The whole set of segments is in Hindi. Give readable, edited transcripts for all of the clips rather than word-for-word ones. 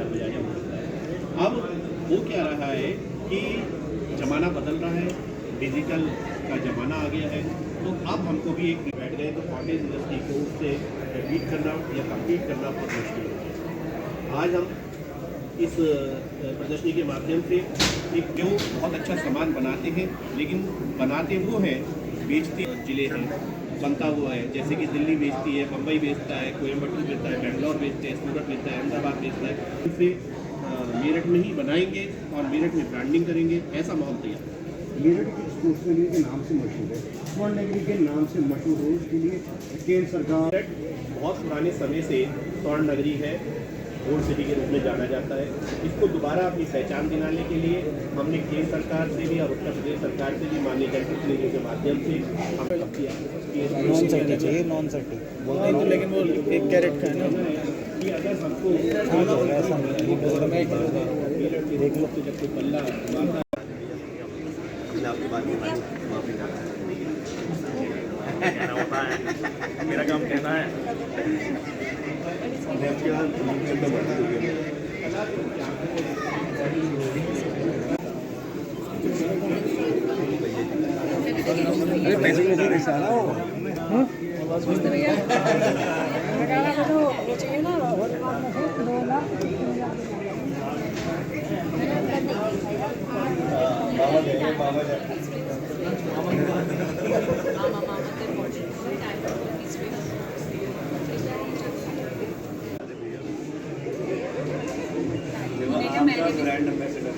बजाया हो सकता है। अब वो क्या रहा है कि ज़माना बदल रहा है, डिजिटल का ज़माना आ गया है, तो अब हमको भी एक बैठ गए तो कॉटेज इंडस्ट्री को उससे बीट करना या कम्पीट करना बहुत मुश्किल हो गया। आज हम इस प्रदर्शनी के माध्यम से एक जो बहुत अच्छा सामान बनाते हैं, लेकिन बनाते वो हैं, बेचते ज़िले हैं, बनता वो है, जैसे कि दिल्ली बेचती है, मुंबई बेचता है, कोयम्बटूर बेचता है, बेंगलोर बेचते हैं, सूरत बेचता है, अहमदाबाद बेचता है। इसे मेरठ में ही बनाएंगे और मेरठ में ब्रांडिंग करेंगे, ऐसा माहौल तैयार है। मेरठ स्पोर्ट्स नगरी के नाम से मशहूर है, स्वर्ण नगरी के नाम से मशहूर हो, उसके लिए केंद्र सरकार मेरठ बहुत पुराने समय से स्वर्ण नगरी है, गोल्ड सिटी के रूप में जाना जाता है। इसको दोबारा अपनी पहचान दिलाने के लिए हमने केंद्र सरकार से भी और उत्तर प्रदेश सरकार से भी माननीय जनप्रतिनिधियों के माध्यम से हम किया। नॉन सर्टी चाहिए, नॉन सर्टी बोलते हैं, लेकिन वो 1 कैरेट का है ना, कि अगर हमको ऐसा नहीं देख लो तो जब कोई पल्ला मारता आपकी बात नहीं मानी माफी कहना होता है, मेरा काम कहना है। अरे पैसे की वजह से सारा हो ब्रांड एम्बेसडर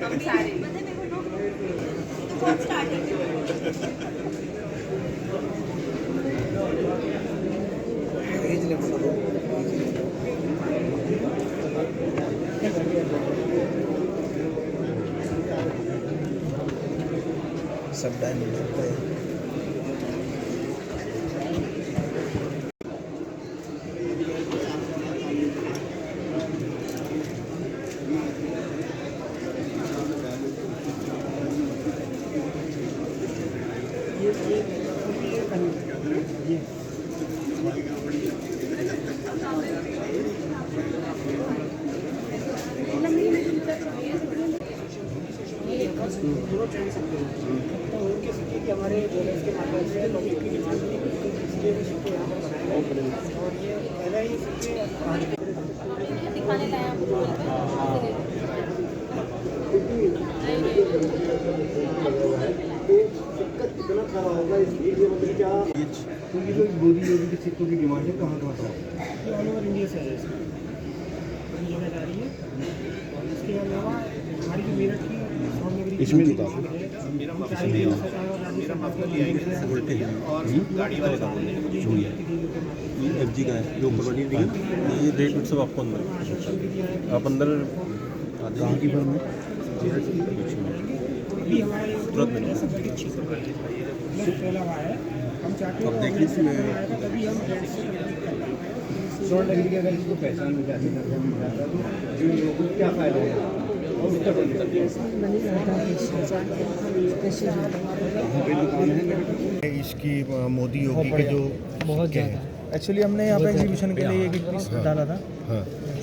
हम सारे बहुत स्टार्टिंग सब डन है। हमारे के माध्यम से लोगों की डिमांड दिखाने लाया कितना खरा होगा इसलिए मतलब क्या तो ये जो गोदी योगी के सिक्कों की डिमांड है कहाँ कहाँ से ऑल ओवर इंडिया से है जगह जा रही है। और इसके अलावा हमारी जो मेरठ की इसमें मेरा मकसद ये है और गाड़ी वाले का बोलने एफ जी का है जो ऊपर बनी है, ये रेट सब आपको अंदर आप अंदर कहाँ की फर्म है तुरंत मिलेगा। अब देखिए इसमें स्वर्ण नगरी की अगर इसको पहचान मिल जाती है तो लोगों को क्या फायदा होगा। इसकी मोदी योगी के जो बहुत ज़्यादा एक्चुअली हमने यहाँ पे एग्जीबिशन के लिए एक पीस डाला था,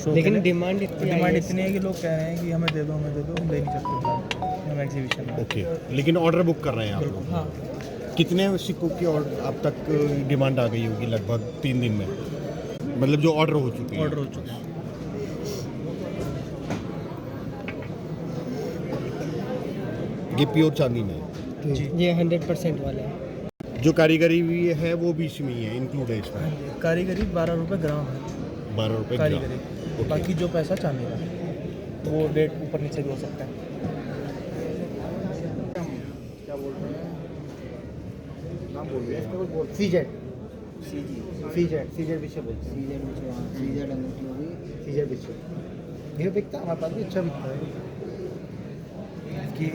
लेकिन डिमांड इतनी है कि लोग कह रहे हैं कि हमें दे दो हम दे नहीं सकते हम एग्जीबिशन में। ओके, लेकिन ऑर्डर बुक कर रहे हैं आप लोग। हाँ, कितने सिक्कों की और अब तक डिमांड आ गई होगी लगभग 3 दिन में, मतलब जो ऑर्डर हो चुके हैं। ऑर्डर हो चुके हैं। ये प्योर चांदी में है जी, ये 100% वाले हैं। जो कारीगरी भी है वो भी इसमें ही है, इंक्लूड है इसमें। कारीगरी 12 रुपये ग्राम है 12 रुपये कारीगरी, ओके। बाकी जो पैसा चांदी का है वो रेट ऊपर नीचे भी हो सकता है। क्या बोल रहे हैं, नाम बोल रहे हैं सीजेड पीछे बोलते हैं सीजेड पीछे ये बिकता है हमारे पास भी, अच्छा बिकता है कि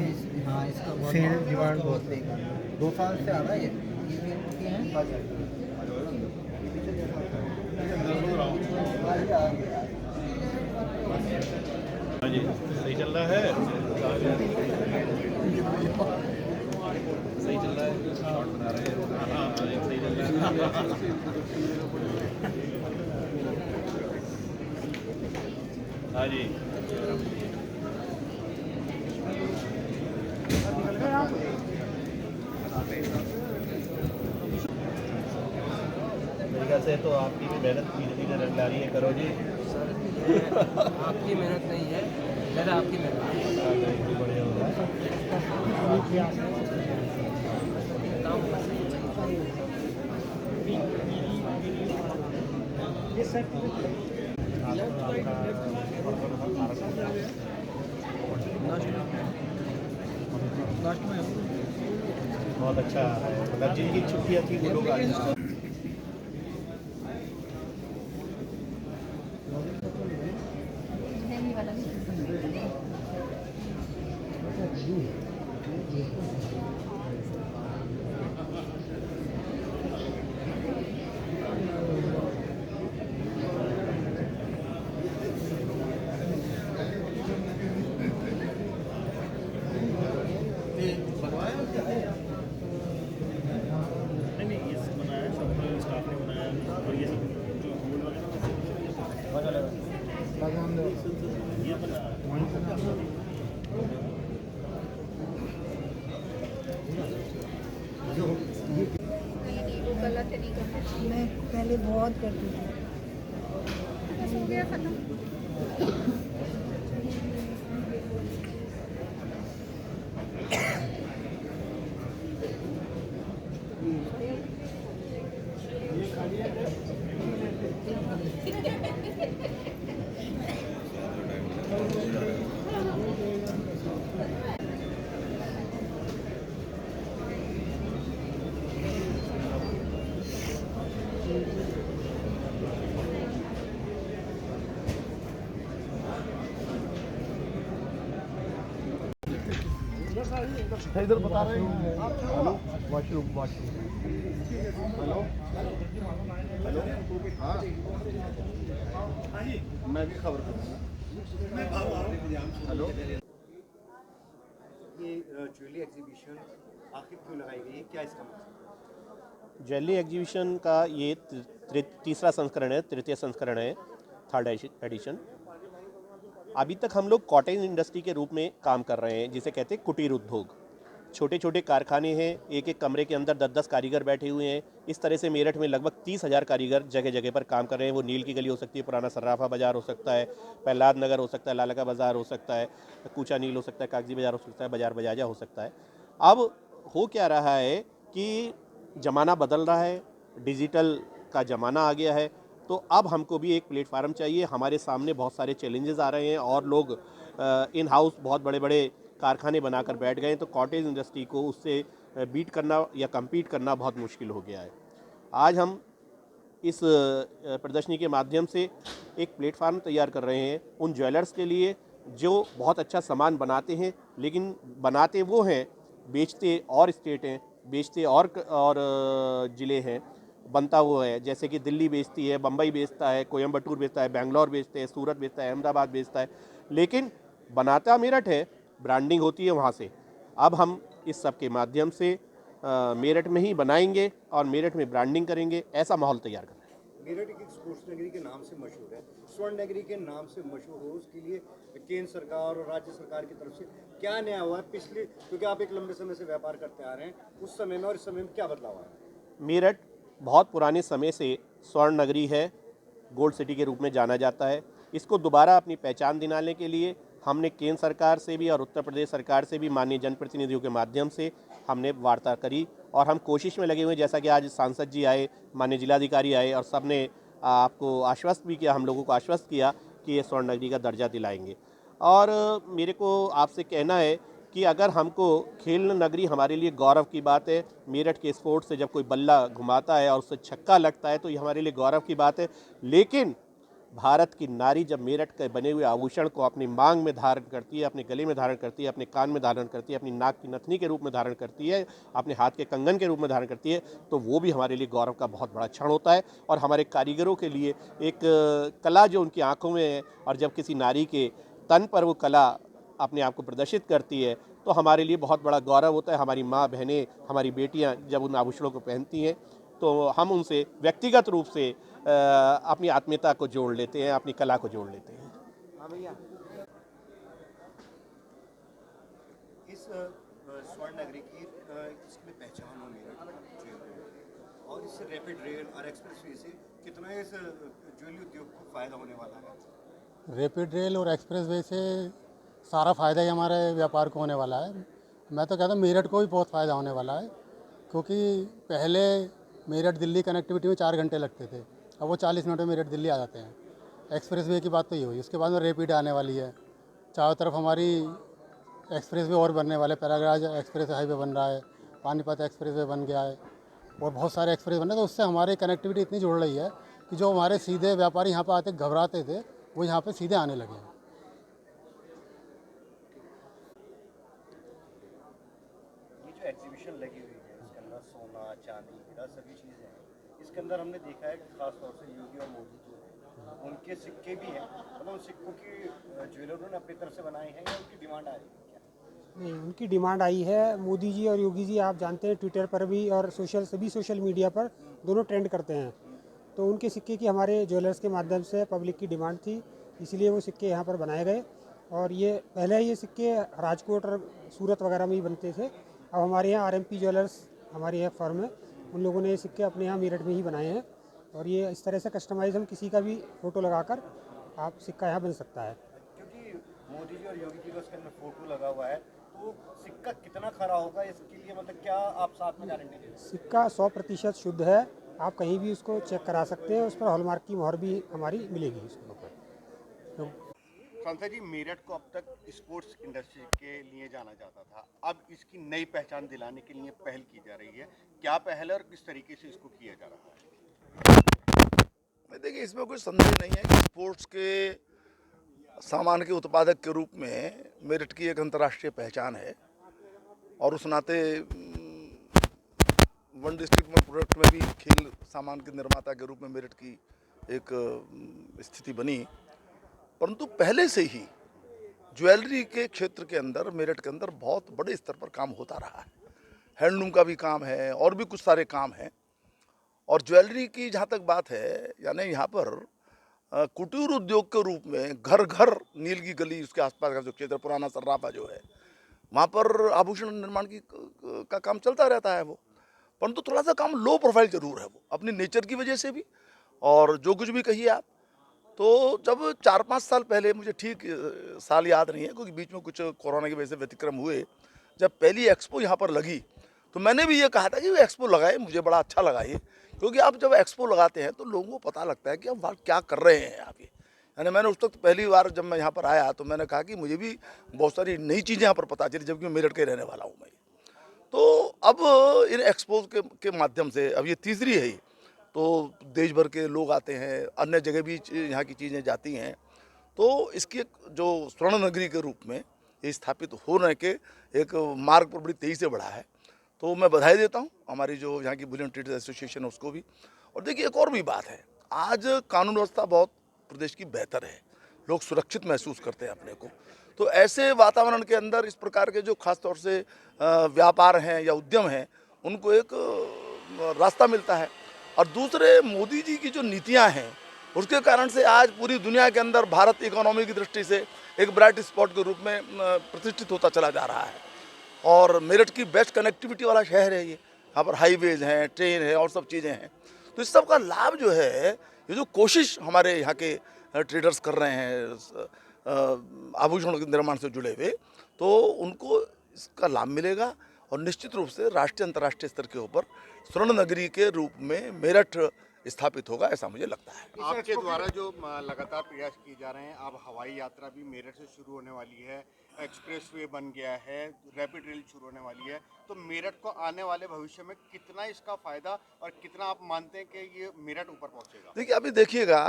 हाँ इसका सेल डिमांड बहुत 2 साल से आ रहा है ये हाँ जी, सही चल रहा है, सही चल रहा है, शॉट बना रहे हैं, हाँ सही चल रहा है। हाँ जी। मेरे ख्याल से तो आपकी भी मेहनत धीरे धीरे रंग ला रही है, करो जी। आपकी मेहनत नहीं है, मेरा आपकी मेहनत है। बढ़िया हो रहा है। बहुत अच्छा है, मतलब जिनकी छुट्टियाँ थी वो लोग आज नहीं वाला नहीं ये सब बनाया है, सब स्टाफ ने बनाया है और ये सब जो बोर्ड वगैरह ये बना नहीं वो गलत है, नहीं करना चाहिए। मैं पहले बहुत करती थी। बस हो गया खत्म। इधर बता रहे हैं। Hello, washroom washroom. Hello hello, हाँ मैं भी खबर करूँगा। हेलो, ये ज्वेलरी एग्जीबिशन आखिर क्यों लगाई गई है, क्या इसका मकसद? ज्वेलरी एग्जीबिशन का ये तीसरा संस्करण है, तृतीय संस्करण है, थर्ड एडिशन। अभी तक हम लोग कॉटेज इंडस्ट्री के रूप में काम कर रहे हैं, जिसे कहते हैं कुटीर उद्योग। छोटे छोटे कारखाने हैं, एक एक कमरे के अंदर 10-10 कारीगर बैठे हुए हैं। इस तरह से मेरठ में लगभग 30,000 कारीगर जगह जगह पर काम कर रहे हैं। वो नील की गली हो सकती है, पुराना सर्राफा बाज़ार हो सकता है, प्रहलाद नगर हो सकता है, लालका बाज़ार हो सकता है, कूचा नील हो सकता है, कागजी बाज़ार हो सकता है, बाज़ार बजाजा हो सकता है। अब हो क्या रहा है कि ज़माना बदल रहा है, डिजिटल का ज़माना आ गया है, तो अब हमको भी एक प्लेटफार्म चाहिए। हमारे सामने बहुत सारे चैलेंजेस आ रहे हैं और लोग इन हाउस बहुत बड़े बड़े कारखाने बनाकर बैठ गए, तो कॉटेज इंडस्ट्री को उससे बीट करना या कम्पीट करना बहुत मुश्किल हो गया है। आज हम इस प्रदर्शनी के माध्यम से एक प्लेटफार्म तैयार कर रहे हैं उन ज्वेलर्स के लिए जो बहुत अच्छा सामान बनाते हैं, लेकिन बनाते वो हैं, बेचते और स्टेट हैं, बेचते और ज़िले हैं, बनता वो है। जैसे कि दिल्ली बेचती है, बम्बई बेचता है, कोयम्बटूर बेचता है, बेंगलोर बेचते हैं, सूरत बेचता है, अहमदाबाद बेचता है, लेकिन बनाता मेरठ है, ब्रांडिंग होती है वहाँ से। अब हम इस सब के माध्यम से मेरठ में ही बनाएंगे और मेरठ में ब्रांडिंग करेंगे, ऐसा माहौल तैयार करना है। मेरठ एक स्पोर्ट्स नगरी के नाम से मशहूर है, स्वर्ण नगरी के नाम से मशहूर हो, उसके लिए केंद्र सरकार और राज्य सरकार की तरफ से क्या नया हुआ है पिछले, क्योंकि आप एक लंबे समय से व्यापार करते आ रहे हैं, उस समय में और इस समय में क्या बदलाव आया? मेरठ बहुत पुराने समय से स्वर्ण नगरी है, गोल्ड सिटी के रूप में जाना जाता है। इसको दोबारा अपनी पहचान दिलाने के लिए हमने केंद्र सरकार से भी और उत्तर प्रदेश सरकार से भी माननीय जनप्रतिनिधियों के माध्यम से हमने वार्ता करी और हम कोशिश में लगे हुए हैं। जैसा कि आज सांसद जी आए, माननीय जिलाधिकारी आए और सब ने आपको आश्वस्त भी किया, हम लोगों को आश्वस्त किया कि ये स्वर्ण नगरी का दर्जा दिलाएंगे। और मेरे को आपसे कहना है कि अगर हमको खेल नगरी हमारे लिए गौरव की बात है। मेरठ के स्पोर्ट्स से जब कोई बल्ला घुमाता है और उससे छक्का लगता है तो ये हमारे लिए गौरव की बात है। लेकिन भारत की नारी जब मेरठ के बने हुए आभूषण को अपनी मांग में धारण करती है, अपने गले में धारण करती है, अपने कान में धारण करती है, अपनी नाक की नथनी के रूप में धारण करती है, अपने हाथ के कंगन के रूप में धारण करती है, तो वो भी हमारे लिए गौरव का बहुत बड़ा क्षण होता है। और हमारे कारीगरों के लिए एक कला जो उनकी आंखों में है, और जब किसी नारी के तन पर वो कला अपने आप को प्रदर्शित करती है तो हमारे लिए बहुत बड़ा गौरव होता है। हमारी माँ बहनें, हमारी बेटियाँ जब उन आभूषणों को पहनती हैं तो हम उनसे व्यक्तिगत रूप से अपनी आत्मीयता को जोड़ लेते हैं, अपनी कला को जोड़ लेते हैं। इस स्वर्ण नगरी की इसमें पहचान हो मेरठ और इससे रैपिड रेल और एक्सप्रेस वे से कितना इस ज्वेलरी उद्योग को फायदा होने वाला है? रैपिड रेल और एक्सप्रेस वे से सारा फ़ायदा ही हमारे व्यापार को होने वाला है। मैं तो कहता हूँ मेरठ को भी बहुत फ़ायदा होने वाला है, क्योंकि पहले मेरठ दिल्ली कनेक्टिविटी में 4 घंटे लगते थे, अब वो 40 मिनट में मेरठ दिल्ली आ जाते हैं। एक्सप्रेस वे की बात तो ये हुई, उसके बाद में रैपिड आने वाली है। चारों तरफ हमारी एक्सप्रेस वे और बनने वाले, प्रयागराज एक्सप्रेस हाईवे बन रहा है, पानीपत एक्सप्रेस वे बन गया है और बहुत सारे एक्सप्रेस बन रहे हैं। तो उससे हमारी कनेक्टिविटी इतनी जुड़ रही है कि जो हमारे सीधे व्यापारी यहाँ पर आते घबराते थे, वो यहाँ पे सीधे आने लगे हैं। ये जो एग्जीबिशन लगी हुई है इसके अंदर सोना चांदी हीरा सभी चीज़ें हैं, इसके अंदर हमने देखा है कि खासतौर से योगी और मोदी जो है उनके सिक्के भी हैं, मतलब उन सिक्कों की ज्वेलरों ने अपनी तरफ से बनाए हैं या उनकी डिमांड आ रही है? नहीं, उनकी डिमांड आई है। मोदी जी और योगी जी आप जानते हैं ट्विटर पर भी और सभी सोशल मीडिया पर दोनों ट्रेंड करते हैं, तो उनके सिक्के की हमारे ज्वेलर्स के माध्यम से पब्लिक की डिमांड थी, इसलिए वो सिक्के यहाँ पर बनाए गए। और ये पहले ये सिक्के राजकोट और सूरत वगैरह में ही बनते थे, अब हमारे यहाँ RMP ज्वेलर्स हमारी एक फर्म है, उन लोगों ने ये सिक्के अपने यहाँ मेरठ में ही बनाए हैं। और ये इस तरह से कस्टमाइज हम किसी का भी फ़ोटो लगाकर आप सिक्का यहाँ बन सकता है। क्योंकि मोदी जी और योगी जी का उसके अंदर फोटो लगा हुआ है, तो सिक्का कितना खरा होगा इसके लिए, मतलब क्या आप साथ में गारंटी दे? सिक्का 100% शुद्ध है, आप कहीं भी उसको चेक करा सकते हैं, उस पर हॉलमार्क की मोहर भी हमारी मिलेगी उसके ऊपर। सांसद जी, मेरठ को अब तक स्पोर्ट्स इंडस्ट्री के लिए जाना जाता था, अब इसकी नई पहचान दिलाने के लिए पहल की जा रही है। क्या पहल और किस तरीके से इसको किया जा रहा है? देखिए, इसमें कोई संदेह नहीं है कि स्पोर्ट्स के सामान के उत्पादक के रूप में मेरठ की एक अंतर्राष्ट्रीय पहचान है और उस नाते वन डिस्ट्रिक्ट में प्रोडक्ट में भी खेल सामान के निर्माता के रूप में मेरठ की एक स्थिति बनी। परंतु पहले से ही ज्वेलरी के क्षेत्र के अंदर मेरठ के अंदर बहुत बड़े स्तर पर काम होता रहा है। हैंडलूम का भी काम है और भी कुछ सारे काम हैं। और ज्वेलरी की जहाँ तक बात है, यानी यहाँ पर कुटीर उद्योग के रूप में घर घर नील की गली उसके आसपास का जो क्षेत्र पुराना सर्राफा जो है, वहाँ पर आभूषण निर्माण का काम चलता रहता है वो। परंतु थोड़ा सा काम लो प्रोफाइल जरूर है वो, अपनी नेचर की वजह से भी। और जो कुछ भी कहिए आप, तो जब 4-5 साल पहले, मुझे ठीक साल याद नहीं है क्योंकि बीच में कुछ कोरोना की वजह से व्यतिक्रम हुए, जब पहली एक्सपो यहाँ पर लगी तो मैंने भी ये कहा था कि वो एक्सपो लगाए। मुझे बड़ा अच्छा लगा ये, क्योंकि आप जब एक्सपो लगाते हैं तो लोगों को पता लगता है कि अब क्या कर रहे हैं आप। ये यानी मैंने उस वक्त पहली बार जब मैं यहाँ पर आया तो मैंने कहा कि मुझे भी बहुत सारी नई चीज़ें यहाँ पर पता चली, जबकि मेरठ के रहने वाला हूँ मैं। तो अब इन एक्सपो के माध्यम से, अब ये तीसरी है, तो देश भर के लोग आते हैं, अन्य जगह भी यहाँ की चीज़ें जाती हैं। तो इसकी जो स्वर्ण नगरी के रूप में ये स्थापित होने के एक मार्ग पर बड़ी तेज़ी से बढ़ा है। तो मैं बधाई देता हूँ हमारी जो यहाँ की बुलियन ट्रेडर्स एसोसिएशन है उसको भी। और देखिए, एक और भी बात है, आज कानून व्यवस्था बहुत प्रदेश की बेहतर है, लोग सुरक्षित महसूस करते हैं अपने को। तो ऐसे वातावरण के अंदर इस प्रकार के जो खास तौर से व्यापार हैं या उद्यम हैं, उनको एक रास्ता मिलता है। और दूसरे, मोदी जी की जो नीतियाँ हैं उसके कारण से आज पूरी दुनिया के अंदर भारत इकोनॉमी की दृष्टि से एक ब्राइट स्पॉट के रूप में प्रतिष्ठित होता चला जा रहा है। और मेरठ की बेस्ट कनेक्टिविटी वाला शहर है ये, यहाँ पर हाईवेज हैं, ट्रेन है और सब चीज़ें हैं। तो इस सब का लाभ जो है, ये जो कोशिश हमारे यहाँ के ट्रेडर्स कर रहे हैं आभूषणों के निर्माण से जुड़े हुए, तो उनको इसका लाभ मिलेगा। और निश्चित रूप से राष्ट्रीय अंतर्राष्ट्रीय स्तर के ऊपर स्वर्ण नगरी के रूप में मेरठ स्थापित होगा, ऐसा मुझे लगता है। आपके द्वारा जो लगातार प्रयास किए जा रहे हैं, अब हवाई यात्रा भी मेरठ से शुरू होने वाली है, एक्सप्रेस वे बन गया है, रैपिड रेल शुरू होने वाली है, तो मेरठ को आने वाले भविष्य में कितना इसका फायदा और कितना आप मानते हैं कि ये मेरठ ऊपर पहुंचेगा? देखिए, अभी देखिएगा,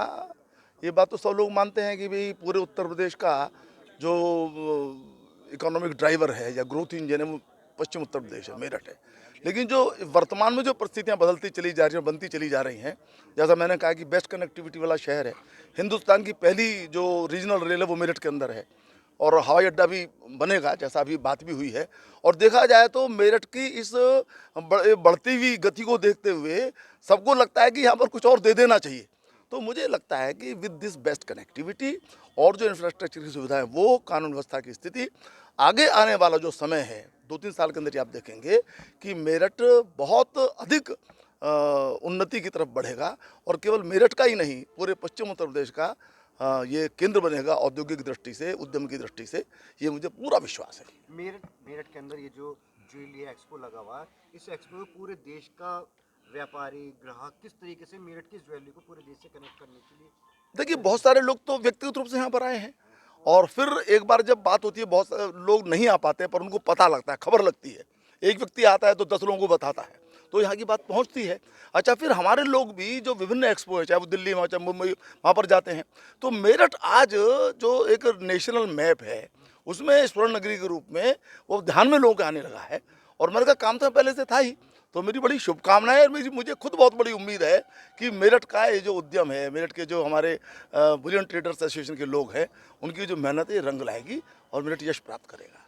ये बात तो सब लोग मानते हैं कि भाई पूरे उत्तर प्रदेश का जो इकोनॉमिक ड्राइवर है या ग्रोथ इंजन है वो पश्चिम उत्तर प्रदेश है, मेरठ है। लेकिन जो वर्तमान में जो परिस्थितियां बदलती चली जा रही हैं, बनती चली जा रही हैं, जैसा मैंने कहा कि बेस्ट कनेक्टिविटी वाला शहर है, हिंदुस्तान की पहली जो रीजनल रेल है वो मेरठ के अंदर है और हवाई अड्डा भी बनेगा, जैसा अभी बात भी हुई है। और देखा जाए तो मेरठ की इस बढ़ती हुई गति को देखते हुए सबको लगता है कि यहाँ पर कुछ और दे देना चाहिए। तो मुझे लगता है कि विद दिस बेस्ट कनेक्टिविटी और जो इंफ्रास्ट्रक्चर की सुविधाएं, वो कानून व्यवस्था की स्थिति, आगे आने वाला जो समय है 2-3 साल के अंदर ही आप देखेंगे कि मेरठ बहुत अधिक उन्नति की तरफ बढ़ेगा और केवल मेरठ का ही नहीं, पूरे पश्चिम उत्तर प्रदेश का ये केंद्र बनेगा औद्योगिक दृष्टि से, उद्यम की दृष्टि से। ये मुझे पूरा विश्वास है। मेरठ के अंदर ये जो ज्वेलरी एक्सपो लगा हुआ है, इस एक्सपो में पूरे देश का व्यापारी ग्राहक किस तरीके से मेरठ की ज्वेलरी को पूरे देश से कनेक्ट करने के लिए, देखिए बहुत सारे लोग तो व्यक्तिगत रूप से यहाँ पर आए हैं और फिर एक बार जब बात होती है, बहुत सारे लोग नहीं आ पाते पर उनको पता लगता है, खबर लगती है। एक व्यक्ति आता है तो 10 लोगों को बताता है, तो यहाँ की बात पहुँचती है। अच्छा, फिर हमारे लोग भी जो विभिन्न एक्सपो है, चाहे वो दिल्ली में, चाहे मुंबई, वहाँ पर जाते हैं। तो मेरठ आज जो एक नेशनल मैप है उसमें स्वर्ण नगरी के रूप में वो ध्यान में लोगों के आने लगा है और मेरे का काम तो पहले से था ही। तो मेरी बड़ी शुभकामनाएं और मुझे खुद बहुत बड़ी उम्मीद है कि मेरठ का ये जो उद्यम है, मेरठ के जो हमारे बुलियन ट्रेडर्स एसोसिएशन के लोग हैं, उनकी जो मेहनत है रंग लाएगी और मेरठ यश प्राप्त करेगा।